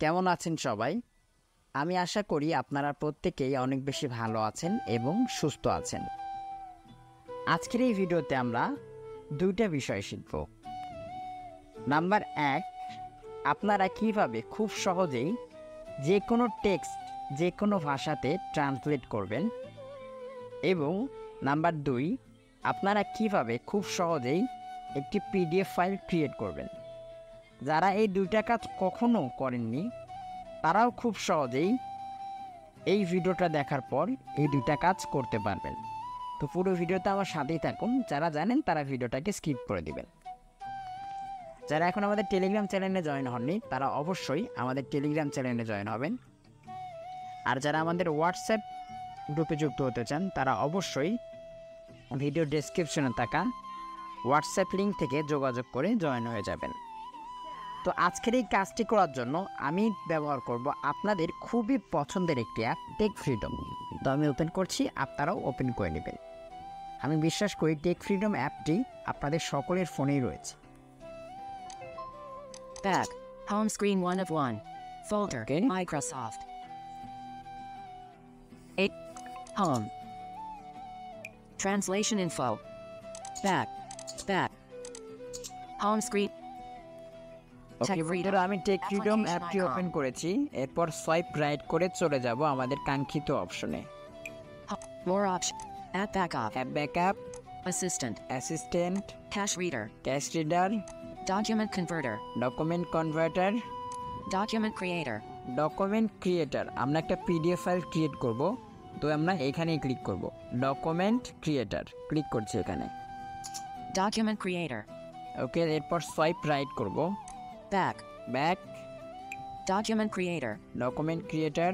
কেমন আছেন সবাই? আমি আশা করি আপনারা প্রত্যেকেই অনেক বেশি ভালো আছেন এবং সুস্থ আছেন। আজকের এই ভিডিওতে আমরা দুইটা বিষয় শিখব। নাম্বার 1, আপনারা কিভাবে খুব সহজেই যে কোনো টেক্সট যে কোনো ভাষাতে ট্রান্সলেট করবেন, এবং নাম্বার 2, আপনারা কিভাবে খুব সহজেই একটি পিডিএফ ফাইল ক্রিয়েট করবেন। যারা এই দুইটা কাজ কখনো করেননি তারাও খুব সহজেই এই ভিডিওটা দেখার পর এই দুইটা কাজ করতে পারবেন। তো পুরো ভিডিওতে আমার সাথেই থাকুন। যারা জানেন তারা ভিডিওটাকে স্কিপ করে দিবেন। যারা এখন আমাদের টেলিগ্রাম চ্যানেলে জয়েন হননি তারা অবশ্যই আমাদের টেলিগ্রাম চ্যানেলে জয়েন হবেন। আর যারা আমাদের হোয়াটসঅ্যাপ গ্রুপে যুক্ত হতে চান তারা অবশ্যই ভিডিও ডেসক্রিপশনে থাকা হোয়াটসঅ্যাপ লিঙ্ক থেকে যোগাযোগ করে জয়েন হয়ে যাবেন। তো আজকের এই কাজটি করার জন্য আমি ব্যবহার করব আপনাদের খুবই পছন্দের একটি অ্যাপ, টেক ফ্রিডম। তো আমি ওপেন করছি, আপনারাও ওপেন করে নেবেন। আমি বিশ্বাস করি টেক ফ্রিডম অ্যাপটি আপনাদের সকলের ফোনেই রয়েছে। Back. Home screen 1 of 1. Folder. Okay. Microsoft. 8. Home. Translation info. Back. Back. Home screen. Tech Freedom. আমি টেক ফ্রিডম Application অ্যাপটি icon. ওপেন করেছি। এরপর সোয়াইপ রাইট করে চলে যাব আমাদের কাঙ্ক্ষিত অপশনে। More option. App backup. App backup, Assistant. Assistant, Cache reader. Cash reader, Document converter. Document converter, Document creator. Document creator. আমরা একটা পিডিএফ ফাইল ক্রিয়েট করব, তো আমরা এখানেই ক্লিক করব। ডকুমেন্ট ক্রিয়েটার ক্লিক করছি এখানে। Document creator. ওকে, এরপর সোয়াইপ রাইট করব। Back. Back, Document creator. Document creator,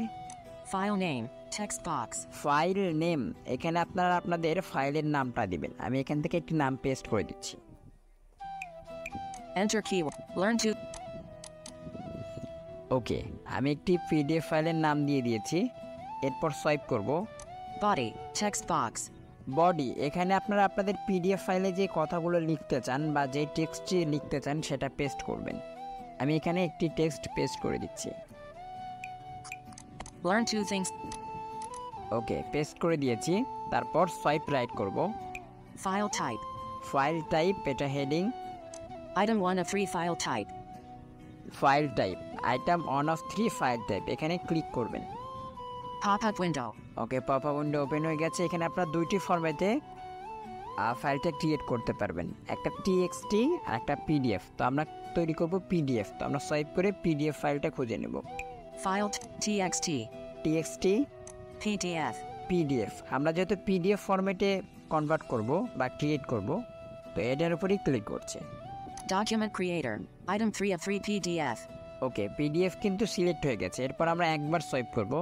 File name. Text box. File name. এখানে আপনারা আপনাদের ফাইলের নামটা দিবেন। আমি এখান থেকে একটি নাম পেস্ট করে দিচ্ছি। Enter keyword. Learn to. ওকে, আমি একটি পিডিএফ ফাইলের নাম দিয়ে দিয়েছি। এরপর সোয়াইপ করব। Body. Text box. বডি, এখানে আপনারা আপনাদের পিডিএফ ফাইলে যে কথাগুলো লিখতে চান বা যে টেক্সটটি লিখতে চান সেটা পেস্ট করবেন। আমি এখানে একটি টেক্সট পেস্ট করে দিচ্ছি। Learn 2 things. ওকে, পেস্ট করে দিয়েছি। তারপর সোয়াইপ রাইট করব। File type. ফাইল টাইপ, এটা heading. Item 1 of 3 file type. File type, item 1 of 3 file type, এখানে ক্লিক করবেন। Pop-up window. ওকে, পপ আপ উইন্ডো ওপেন হয়ে গেছে। এখানে আপনারা দুইটি ফরম্যাটে ফাইলটা ক্রিয়েট করতে পারবেন, একটা টিএক্সটি আর একটা পিডিএফ। তো আমরা তৈরি করব পিডিএফ। তো আমরা সোয়াইপ করে পিডিএফ ফাইলটা খুঁজে নেব। File txt. TXT, PDF. PDF. আমরা যেহেতু পিডিএফ ফরম্যাটে কনভার্ট করব বা ক্রিয়েট করব, তো এটার উপরেই ক্লিক করছে। Document creator. Item 3 of 3 PDF. Okay, PDF কিন্তু সিলেক্ট হয়ে গেছে। এরপর আমরা একবার সোয়াইপ করব।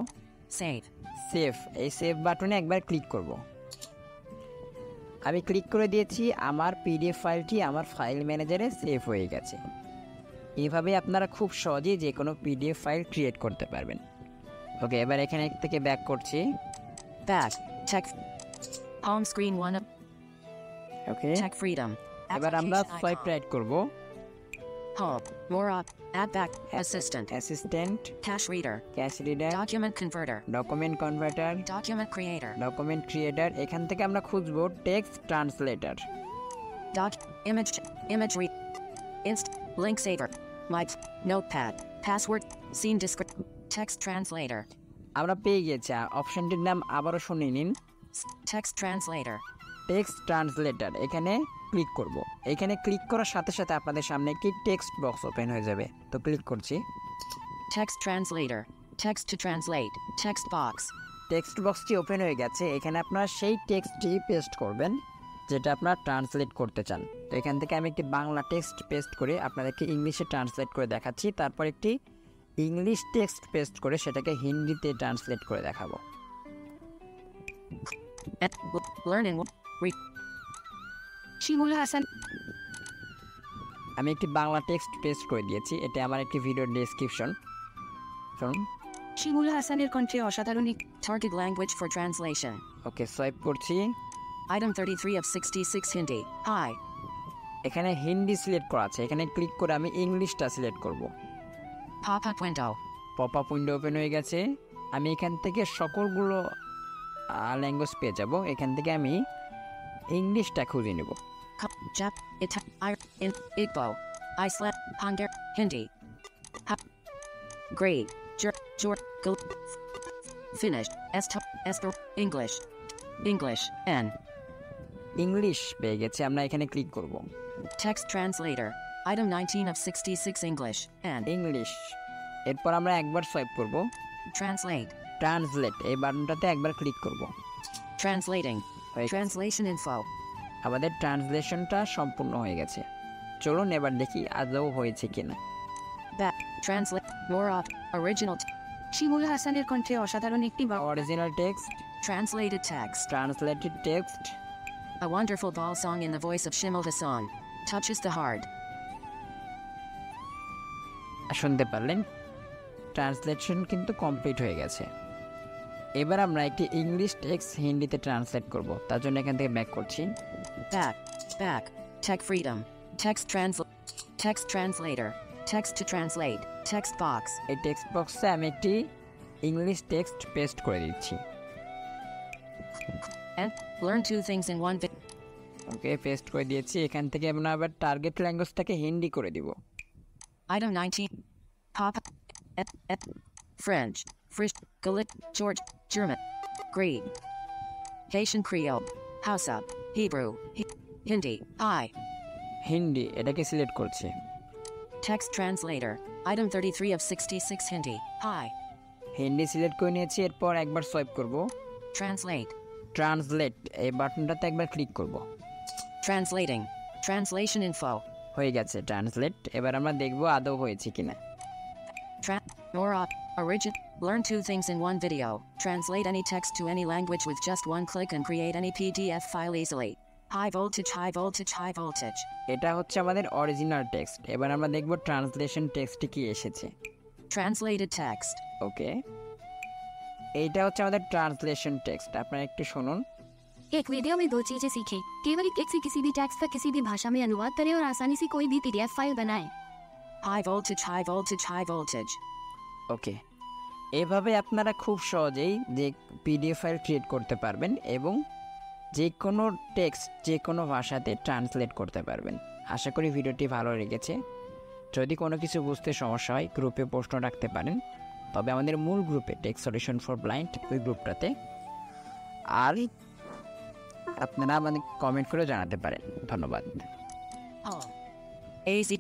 Save. সেভ, এই সেভ বাটনে একবার ক্লিক করব। আমি ক্লিক করে দিয়েছি। আমার পিডিএফ ফাইলটি আমার ফাইল ম্যানেজারে সেভ হয়ে গেছে। এইভাবে আপনারা খুব সহজেই যে কোনো পিডিএফ ফাইল ক্রিয়েট করতে পারবেন। ওকে, এবার এখানে থেকে ব্যাক করছি। Back. Tech. Home screen 1 of. Okay, Tech freedom. এবার আমরা Application সোয়াইপ icon. রাইট করব। Home. More op. Add back. Assistant. Assistant, Cache reader. Cash reader, Document converter. Document converter, Document creator. Document creator. এখান থেকে আমরা খুঁজবো text translator. Image. Image read. Link saver. My. Notepad. Password. Scene description. Text translator. আমরা পেয়ে গেছি। অপশনটির নাম আবারও শুনে নিন, Text translator. Text translator. এখানে ক্লিক করব। এখানে ক্লিক করার সাথে সাথে আপনাদের সামনে একটি টেক্সট বক্স ওপেন হয়ে যাবে। তো ক্লিক করছি। Text translator. Text to translate. Text box. Text বক্সটি ওপেন হয়ে গেছে। এখানে আপনারা সেই টেক্সটটি পেস্ট করবেন যেটা আপনারা ট্রান্সলেট করতে চান। তো এখান থেকে আমি একটি বাংলা টেক্সট পেস্ট করে আপনাদেরকে ইংলিশে ট্রান্সলেট করে দেখাচ্ছি। তারপর একটি ইংলিশ টেক্সট পেস্ট করে সেটাকে হিন্দিতে ট্রান্সলেট করে দেখাবো। Learning. Read. Shimul Hassan. আমি একটি বাংলা টেক্সট পেস্ট করে দিয়েছি। এটা আমার একটি ভিডিওর ডেসক্রিপশন। শুনুন। শিমুল হাসানের কণ্ঠে অসাধারণ target language for translation. Okay, swipe করছি। Item 33 of 66 Hindi. Hi. এখানে হিন্দি সিলেক্ট করা আছে। এখানে ক্লিক করে আমি ইংলিশটা সিলেক্ট করব। Pop-up window. Pop up window open হয়ে গেছে। আমি এখান থেকে সকলগুলো ল্যাঙ্গুয়েজ পেয়ে যাব। এখান থেকে আমি ইংলিশটা খুঁজে নেব। Jap, Igbo, Iceland, Hungary, Hindi, Greek, Finnish, English, N. English পেয়ে গেছে, আমরা এখানে ক্লিক করব। Text translator, item 19 of 66 English, N. English, এরপর আমরা একবার সোয়াইপ করব। Translate, ট্রান্সলেট এই বাটনটাতে একবার ক্লিক করব। translating, translation info, আমাদের ট্রান্সলেশনটা সম্পূর্ণ হয়ে গেছে। চলুন এবার দেখি আদৌ হয়েছে কিনা। back, translate, more of, original, শিমুল হাসানের কণ্ঠে অসাধারণ একটি original text, translated text, translated text. a wonderful ball song in the voice of Shimul Hassan, touches the heart. শুনতে পারলেন, ট্রান্সলেশন কিন্তু কমপ্লিট হয়ে গেছে। এবার আমরা একটি ইংলিশ টেক্সট হিন্দিতে ট্রান্সলেট করব। তার জন্য এখান থেকে ব্যাক করছি। Back, tech freedom, text translator, text to translate, text box, এই টেক্সট বক্সে আমি একটি ইংলিশ টেক্সট পেস্ট করে দিচ্ছি। and learn two things in one video. Okay, paste করে দিয়েছি। এখান থেকে আমরা আবার টার্গেট ল্যাঙ্গুয়েজটাকে হিন্দি করে দিব। Item 19, pop, French, Gaelic, George, German, Greek, Haitian Creole, Hausa, Hebrew, Hindi, Hindi এটাকে সিলেক্ট করছি। text translator, item 33 of 66 Hindi, Hindi select করে নিয়েছি। এরপর একবার সোয়াইপ করব। translate, ট্রান্সলেট এই বাটনটাতে একবার ক্লিক করব। translating, translation info, হয়ে গেছে ট্রান্সলেট। এবার আমরা দেখব আদৌ হয়েছে কিনা। origin, learn two things in one video, translate any text to any language with just one click and create any PDF file easily. High voltage, high voltage, high voltage. এটা হচ্ছে আমাদের অরিজিনাল টেক্সট। এবার আমরা দেখব translation টেক্সটে কি এসেছে। Translated text. ওকে, এইটা হচ্ছে আমাদের ট্রান্সলেশন টেক্সট। আপনারা একটু শুনুন। एक वीडियो में दो चीजें सीखें। केवल एक से किसी भी टेक्स्ट का किसी भी भाषा में अनुवाद करें और आसानी से कोई भी PDF फाइल बनाएं। High voltage, high voltage, high voltage. ওকে, এভাবে আপনারা খুব সহজেই যে পিডিএফ ফাইল ক্রিয়েট করতে পারবেন এবং যে কোনো টেক্সট যে কোনো ভাষাতে ট্রান্সলেট করতে পারবেন। আশা করি ভিডিওটি ভালো লেগেছে। যদি কোনো কিছু বুঝতে সমস্যা হয় গ্রুপে প্রশ্ন রাখতে পারেন, তবে আমাদের মূল গ্রুপে টেক সলিউশন ফর ব্লাইন্ড ওই গ্রুপটাতে, আর আপনারা আমাদের কমেন্ট করে জানাতে পারেন। ধন্যবাদ। Easy.